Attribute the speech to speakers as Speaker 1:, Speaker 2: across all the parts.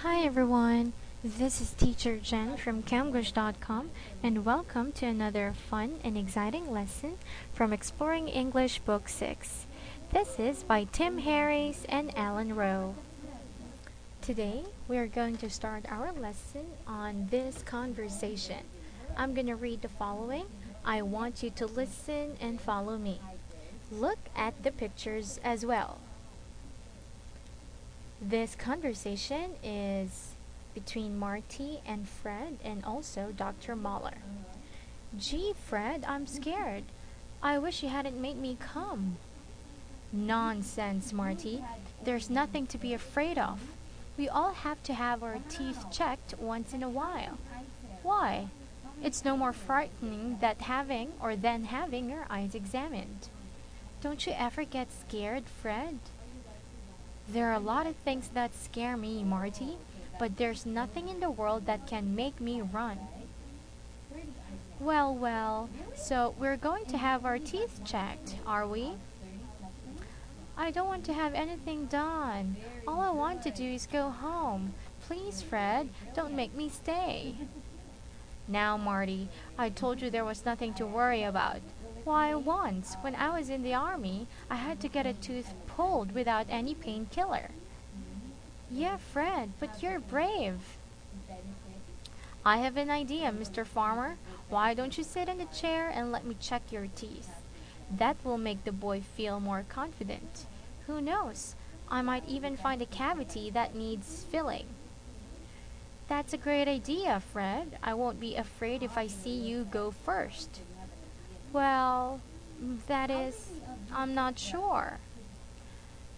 Speaker 1: Hi everyone, this is Teacher Jen from Camglish.com and welcome to another fun and exciting lesson from Exploring English Book 6. This is by Tim Harris and Alan Rowe. Today we are going to start our lesson on this conversation. I'm going to read the following. I want you to listen and follow me. Look at the pictures as well. This conversation is between Marty and Fred and also Dr. Muller. Gee, Fred, I'm scared. I wish you hadn't made me come. Nonsense, Marty. There's nothing to be afraid of. We all have to have our teeth checked once in a while. Why? It's no more frightening than having your eyes examined. Don't you ever get scared, Fred? There are a lot of things that scare me, Marty, but there's nothing in the world that can make me run. Well, so we're going to have our teeth checked, are we? I don't want to have anything done. All I want to do is go home. Please, Fred, don't make me stay. Now, Marty, I told you there was nothing to worry about. Why, once, when I was in the army, I had to get a tooth pulled without any painkiller. Yeah, Fred, but you're brave. I have an idea, Mr. Farmer. Why don't you sit in the chair and let me check your teeth? That will make the boy feel more confident. Who knows? I might even find a cavity that needs filling. That's a great idea, Fred. I won't be afraid if I see you go first. Well, that is, I'm not sure.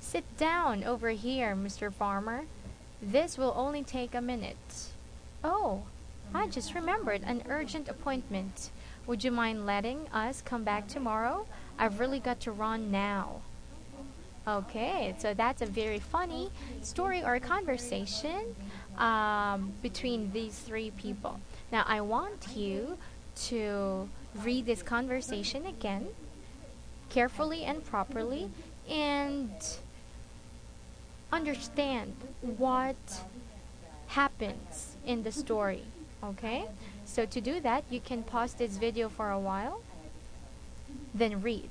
Speaker 1: Sit down over here, Mr. Farmer. This will only take a minute. Oh, I just remembered an urgent appointment. Would you mind letting us come back tomorrow? I've really got to run now. Okay, so that's a very funny story or conversation between these three people. Now, I want you to read this conversation again carefully and properly and understand what happens in the story. Okay? So to do that, you can pause this video for a while, then read.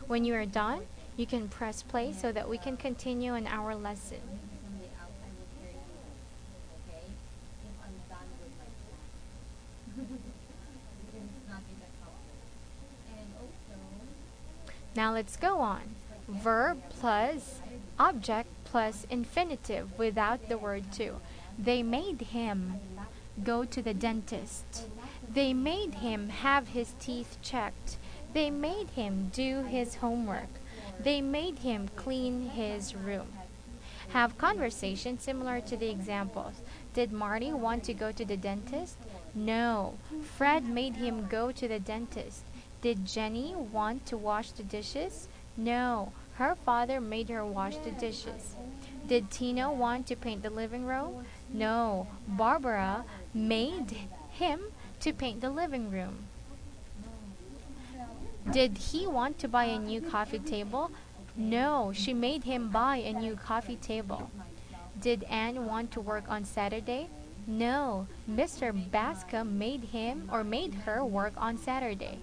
Speaker 1: When you are done, you can press play so that we can continue in our lesson. Now let's go on. Verb plus object plus infinitive without the word to. They made him go to the dentist. They made him have his teeth checked. They made him do his homework. They made him clean his room. Have conversation similar to the examples. Did Marty want to go to the dentist? No. Fred made him go to the dentist. Did Jenny want to wash the dishes? No. Her father made her wash the dishes. Did Tina want to paint the living room? No. Barbara made him to paint the living room. Did he want to buy a new coffee table? No. She made him buy a new coffee table. Did Anne want to work on Saturday? No. Mr. Bascom made him or made her work on Saturday.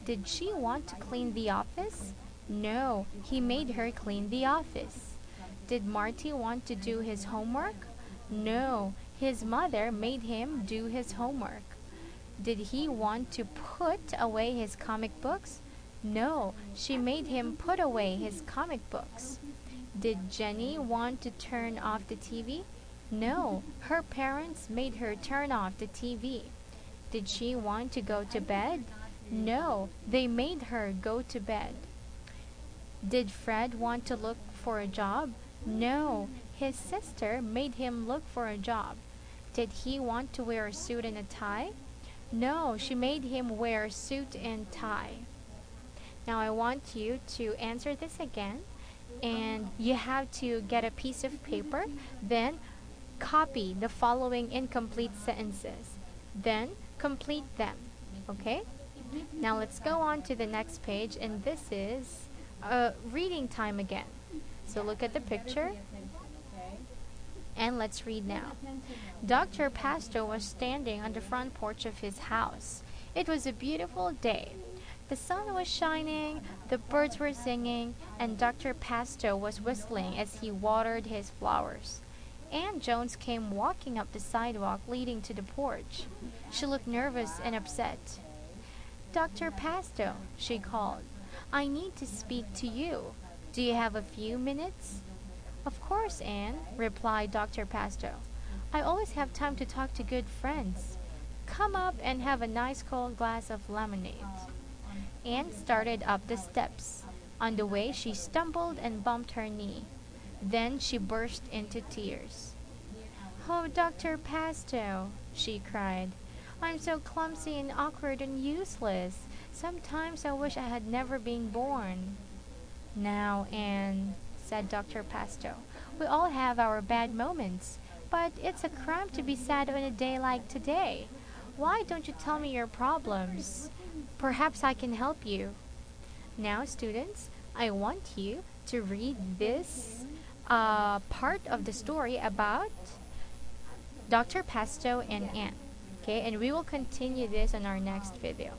Speaker 1: Did she want to clean the office? No, he made her clean the office. Did Marty want to do his homework? No, his mother made him do his homework. Did he want to put away his comic books? No, she made him put away his comic books. Did Jenny want to turn off the TV? No, her parents made her turn off the TV. Did she want to go to bed? No, they made her go to bed. Did Fred want to look for a job? No, his sister made him look for a job. Did he want to wear a suit and a tie? No, she made him wear a suit and tie. Now I want you to answer this again, and you have to get a piece of paper, then copy the following incomplete sentences, then complete them. Okay? Now let's go on to the next page, and this is reading time again. So look at the picture And let's read now. Dr. Pasto was standing on the front porch of his house. It was a beautiful day. The sun was shining, the birds were singing, and Dr. Pasto was whistling as he watered his flowers. Anne Jones came walking up the sidewalk leading to the porch. She looked nervous and upset. "Dr. Pasto," she called, "I need to speak to you. Do you have a few minutes?" "Of course, Anne," replied Dr. Pasto. "I always have time to talk to good friends. Come up and have a nice cold glass of lemonade." Anne started up the steps. On the way, she stumbled and bumped her knee. Then she burst into tears. "Oh, Dr. Pasto," she cried. "I'm so clumsy and awkward and useless. Sometimes I wish I had never been born." "Now, Anne," said Dr. Pasto, "we all have our bad moments, but it's a crime to be sad on a day like today. Why don't you tell me your problems? Perhaps I can help you." Now, students, I want you to read this part of the story about Dr. Pasto and Anne. Okay, and we will continue this on our next video.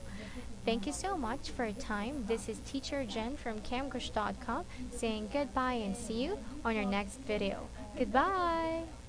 Speaker 1: Thank you so much for your time. This is Teacher Jen from camgush.com saying goodbye and see you on our next video. Goodbye!